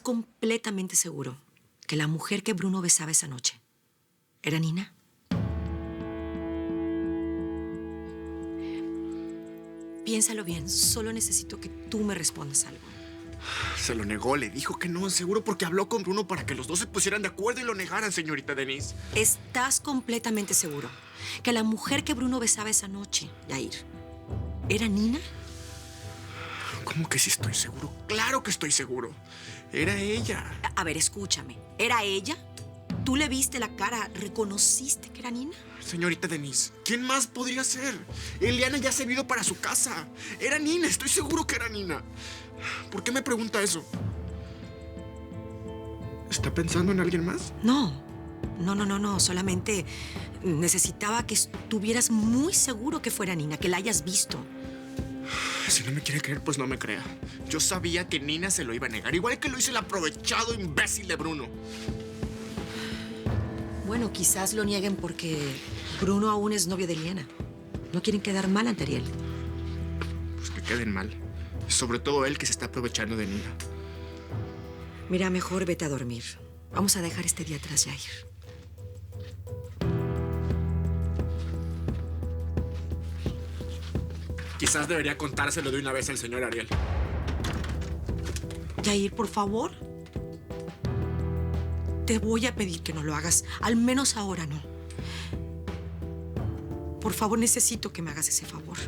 completamente seguro que la mujer que Bruno besaba esa noche era Nina? Piénsalo bien. Solo necesito que tú me respondas algo. Se lo negó, le dijo que no, seguro porque habló con Bruno para que los dos se pusieran de acuerdo y lo negaran, señorita Denise. ¿Estás completamente seguro que la mujer que Bruno besaba esa noche, Yair, era Nina? ¿Cómo que sí estoy seguro? ¡Claro que estoy seguro! Era ella. A ver, escúchame. ¿Era ella? ¿Tú le viste la cara? ¿Reconociste que era Nina? Señorita Denise, ¿quién más podría ser? Eliana ya se ha ido para su casa. Era Nina, estoy seguro que era Nina. ¿Por qué me pregunta eso? ¿Está pensando en alguien más? No. No. Solamente necesitaba que estuvieras muy seguro que fuera Nina, que la hayas visto. Si no me quiere creer, pues no me crea. Yo sabía que Nina se lo iba a negar, igual que lo hizo el aprovechado imbécil de Bruno. Bueno, quizás lo nieguen porque Bruno aún es novio de Eliana. No quieren quedar mal ante Ariel. Pues que queden mal. Sobre todo él, que se está aprovechando de Nina. Mira, mejor vete a dormir. Vamos a dejar este día atrás, Yair. Quizás debería contárselo de una vez al señor Ariel. Yair, por favor. Te voy a pedir que no lo hagas. Al menos ahora no. Por favor, necesito que me hagas ese favor.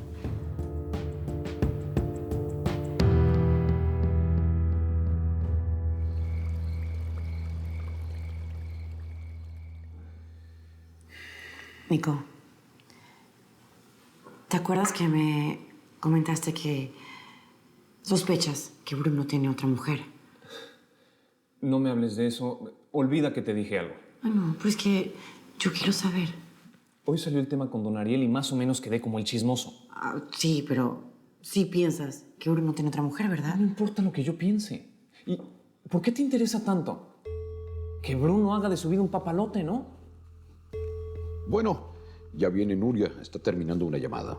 Nico, ¿te acuerdas que me comentaste que sospechas que Bruno tiene otra mujer? No me hables de eso. Olvida que te dije algo. Ah, no, pero es que yo quiero saber. Hoy salió el tema con don Ariel y más o menos quedé como el chismoso. Ah, sí, pero sí piensas que Bruno tiene otra mujer, ¿verdad? No importa lo que yo piense. ¿Y por qué te interesa tanto? Que Bruno haga de su vida un papalote, ¿no? Bueno, ya viene Nuria. Está terminando una llamada.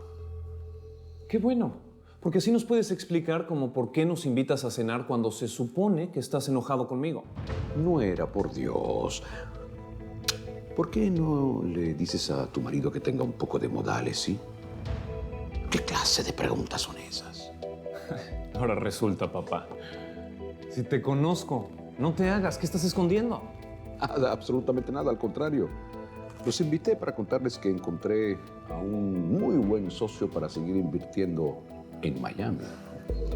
Qué bueno. Porque así nos puedes explicar como por qué nos invitas a cenar cuando se supone que estás enojado conmigo. No era, por Dios. ¿Por qué no le dices a tu marido que tenga un poco de modales, sí? ¿Qué clase de preguntas son esas? Ahora resulta, papá. Si te conozco, no te hagas. ¿Qué estás escondiendo? Nada, absolutamente nada, al contrario. Los invité para contarles que encontré a un muy buen socio para seguir invirtiendo en Miami.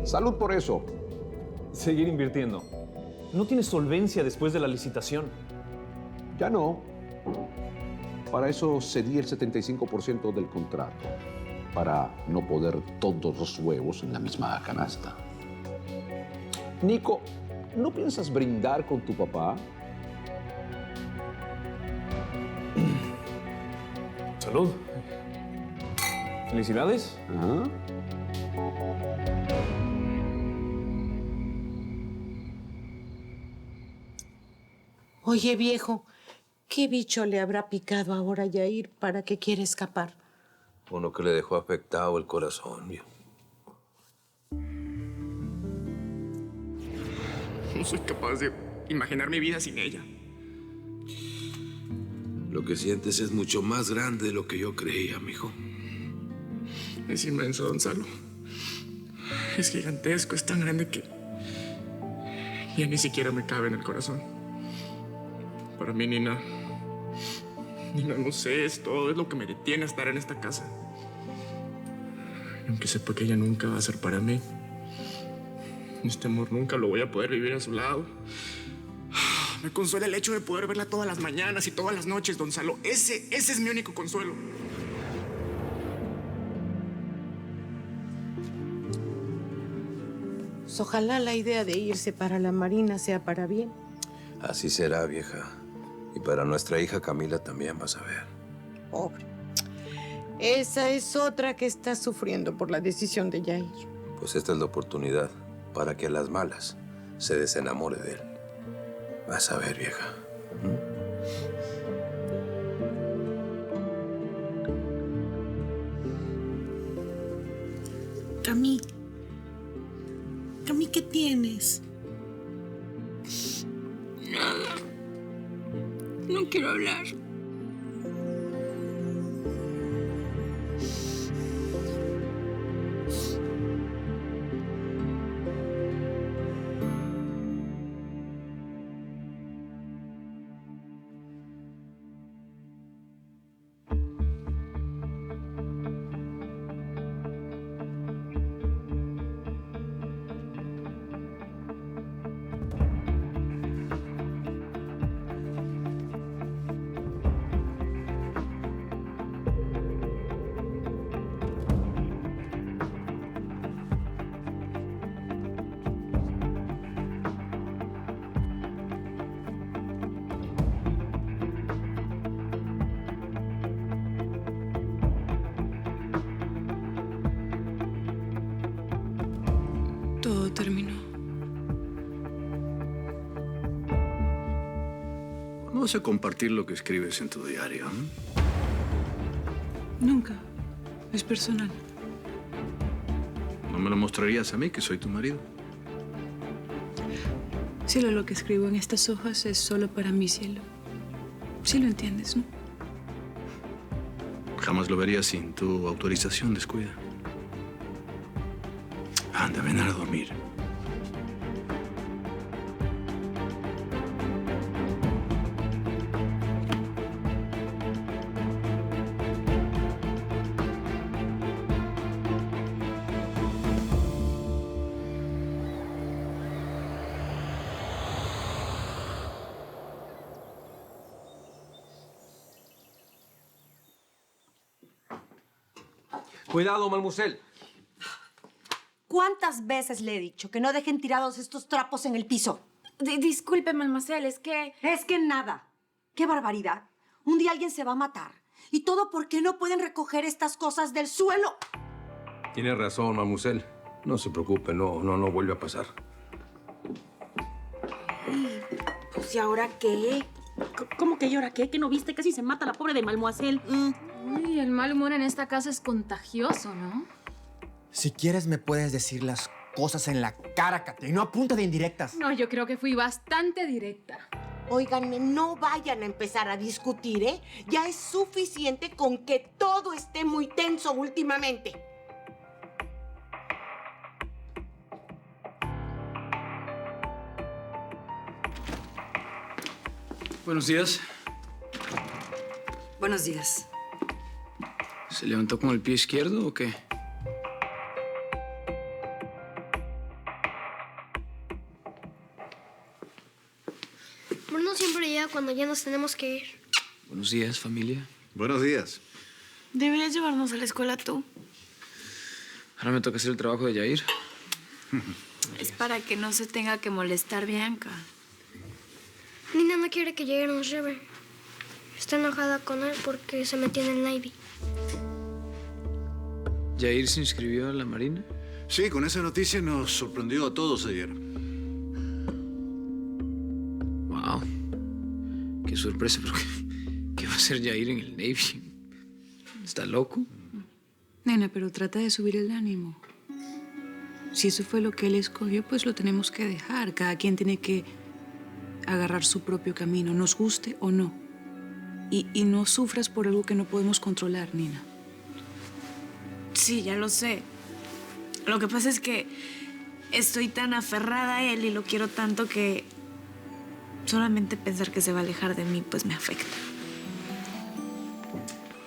¡Salud por eso! Seguir invirtiendo. No tienes solvencia después de la licitación. Ya no. Para eso cedí el 75% del contrato, para no poner todos los huevos en la misma canasta. Nico, ¿no piensas brindar con tu papá? Salud. Felicidades. Ajá. Oye, viejo, ¿qué bicho le habrá picado ahora a Yair para que quiera escapar? Uno que le dejó afectado el corazón, viejo. No soy capaz de imaginar mi vida sin ella. Lo que sientes es mucho más grande de lo que yo creía, mijo. Es inmenso, Gonzalo. Es gigantesco, es tan grande que ya ni siquiera me cabe en el corazón. Para mí, Nina, no sé, es todo, es lo que me detiene a estar en esta casa. Y aunque sepa que ella nunca va a ser para mí, este amor nunca lo voy a poder vivir a su lado. Me consuela el hecho de poder verla todas las mañanas y todas las noches, Gonzalo. Ese es mi único consuelo. Pues ojalá la idea de irse para la Marina sea para bien. Así será, vieja. Y para nuestra hija Camila también vas a ver. Pobre. Esa es otra que está sufriendo por la decisión de Yair. Pues esta es la oportunidad para que a las malas se desenamore de él. Vas a ver, vieja. Cami, ¿qué tienes? No quiero hablar. Todo terminó. No vas a compartir lo que escribes en tu diario. Nunca. Es personal. ¿No me lo mostrarías a mí, que soy tu marido? Cielo, lo que escribo en estas hojas es solo para mí, cielo. Sí lo entiendes, ¿no? Jamás lo vería sin tu autorización, descuida. Anda, ven a dormir. Cuidado, Malmusel. ¿Cuántas veces le he dicho que no dejen tirados estos trapos en el piso? Disculpe, mademoiselle, es que... Es que nada. ¡Qué barbaridad! Un día alguien se va a matar. Y todo porque no pueden recoger estas cosas del suelo. Tiene razón, Mademoiselle. No se preocupe, no vuelve a pasar. Pues, ¿y ahora qué? ¿Cómo que y ahora qué? ¿Que no viste? Casi se mata la pobre de mademoiselle. Uy, el mal humor en esta casa es contagioso, ¿no? Si quieres, me puedes decir las cosas en la cara, Katia, y no a punta de indirectas. No, yo creo que fui bastante directa. Óiganme, no vayan a empezar a discutir, ¿eh? Ya es suficiente con que todo esté muy tenso últimamente. Buenos días. Buenos días. ¿Se levantó con el pie izquierdo o qué? Bruno siempre llega cuando ya nos tenemos que ir. Buenos días, familia. Buenos días. Deberías llevarnos a la escuela tú. Ahora me toca hacer el trabajo de Yair. Es para que no se tenga que molestar Bianca. Nina no quiere que Yair nos lleve. Está enojada con él porque se metió en el Navy. ¿Yair se inscribió a la Marina? Sí, con esa noticia nos sorprendió a todos ayer. Wow. Qué sorpresa, pero ¿qué va a hacer Yair en el Navy? ¿Está loco? Nena, pero trata de subir el ánimo. Si eso fue lo que él escogió, pues lo tenemos que dejar. Cada quien tiene que agarrar su propio camino, nos guste o no. Y no sufras por algo que no podemos controlar, Nina. Sí, ya lo sé. Lo que pasa es que estoy tan aferrada a él y lo quiero tanto que solamente pensar que se va a alejar de mí, pues me afecta.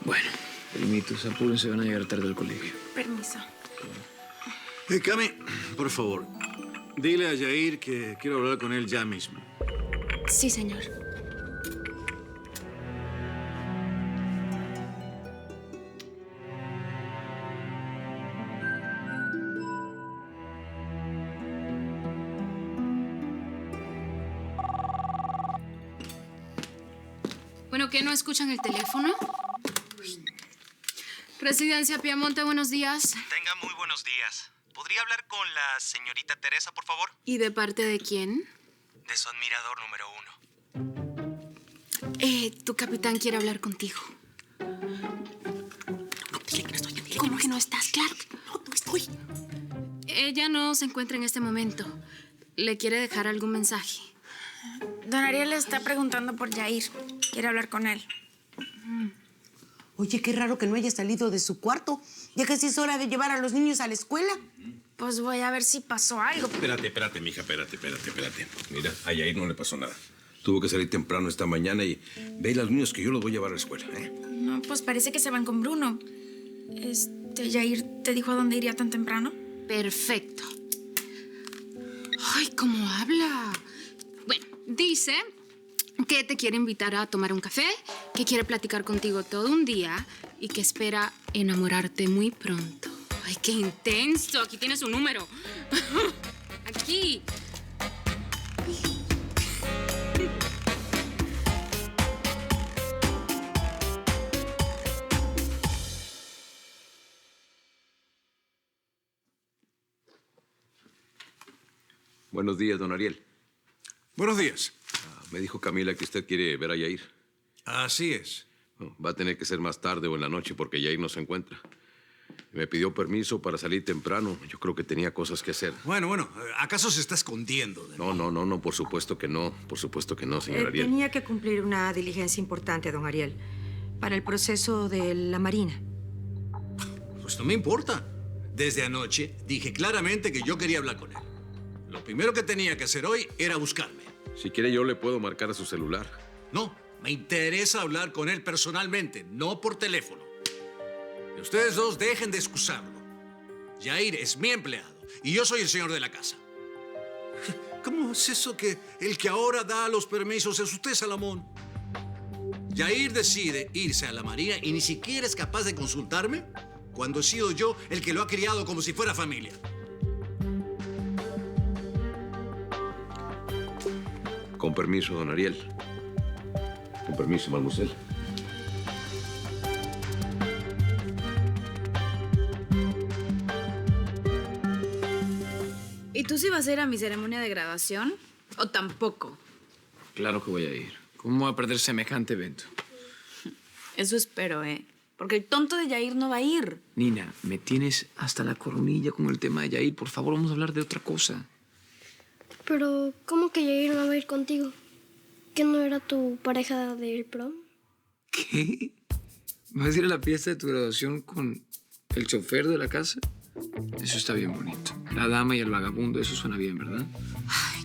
Bueno, primitos, apúrense, van a llegar tarde al colegio. Permiso. Cami, por favor, dile a Yair que quiero hablar con él ya mismo. Sí, señor. Bueno, ¿qué no escuchan el teléfono? Residencia Piamonte, buenos días. Tenga muy buenos días. ¿Podría hablar con la señorita Teresa, por favor? ¿Y de parte de quién? De su admirador número 1. Tu capitán quiere hablar contigo. ¿Cómo que no estás? Claro. No estoy. Ella no se encuentra en este momento. ¿Le quiere dejar algún mensaje? Don Ariel le está preguntando por Yair. quiere hablar con él. Oye, qué raro que no haya salido de su cuarto. Ya casi es hora de llevar a los niños a la escuela. Pues voy a ver si pasó algo. Espérate, mija, espérate. Mira, a Yair no le pasó nada. Tuvo que salir temprano esta mañana y ve a los niños que yo los voy a llevar a la escuela, ¿eh? No, pues parece que se van con Bruno. Yair te dijo a dónde iría tan temprano. Perfecto. Ay, ¿cómo habla? Bueno, dice que te quiere invitar a tomar un café, que quiere platicar contigo todo un día y que espera enamorarte muy pronto. Ay, qué intenso. Aquí tienes su número. Aquí. Buenos días, don Ariel. Buenos días. Me dijo Camila que usted quiere ver a Yair. Así es. Bueno, va a tener que ser más tarde o en la noche porque Yair no se encuentra. Me pidió permiso para salir temprano. Yo creo que tenía cosas que hacer. Bueno, ¿acaso se está escondiendo? No, por supuesto que no. Por supuesto que no, señor Ariel. Tenía que cumplir una diligencia importante, don Ariel, para el proceso de la Marina. Pues no me importa. Desde anoche dije claramente que yo quería hablar con él. Lo primero que tenía que hacer hoy era buscarme. Si quiere, yo le puedo marcar a su celular. No, me interesa hablar con él personalmente, no por teléfono. Y ustedes dos dejen de excusarlo. Yair es mi empleado y yo soy el señor de la casa. ¿Cómo es eso que el que ahora da los permisos es usted, Salomón? Yair decide irse a la Marina y ni siquiera es capaz de consultarme cuando he sido yo el que lo ha criado como si fuera familia. Con permiso, don Ariel. Con permiso, mademoiselle. ¿Y tú sí vas a ir a mi ceremonia de graduación? ¿O tampoco? Claro que voy a ir. ¿Cómo voy a perder semejante evento? Eso espero, Porque el tonto de Yair no va a ir. Nina, me tienes hasta la coronilla con el tema de Yair. Por favor, vamos a hablar de otra cosa. Pero, ¿cómo que Yair no va a ir contigo? ¿Que no era tu pareja del prom? ¿Qué? ¿Vas a ir a la fiesta de tu graduación con el chofer de la casa? Eso está bien bonito. La dama y el vagabundo, eso suena bien, ¿verdad?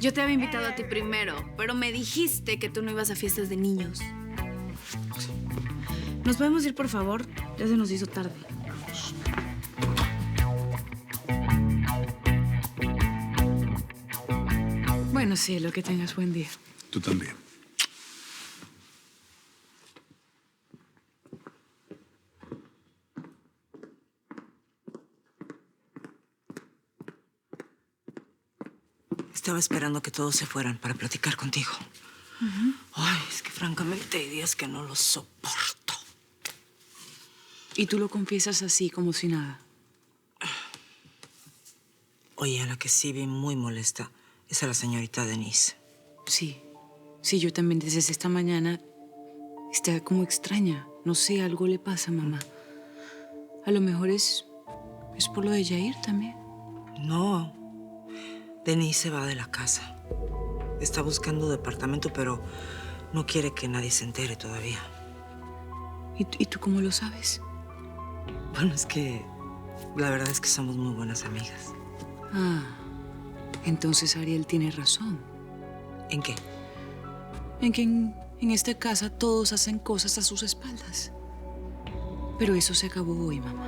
Yo te había invitado a ti primero, pero me dijiste que tú no ibas a fiestas de niños. ¿Nos podemos ir, por favor? Ya se nos hizo tarde. Bueno, cielo, que tengas buen día. Tú también. Estaba esperando que todos se fueran para platicar contigo. Ay, es que francamente hay días que no los soporto. ¿Y tú lo confiesas así, como si nada? Oye, a la que sí vi muy molesta es a la señorita Denise. Sí, yo también desde esta mañana está como extraña. No sé, algo le pasa, mamá. A lo mejor es por lo de Yair también. No, Denise se va de la casa. Está buscando departamento, pero no quiere que nadie se entere todavía. ¿Y tú cómo lo sabes? Bueno, es que la verdad es que somos muy buenas amigas. Ah, entonces Ariel tiene razón. ¿En qué? En que en esta casa todos hacen cosas a sus espaldas. Pero eso se acabó hoy, mamá.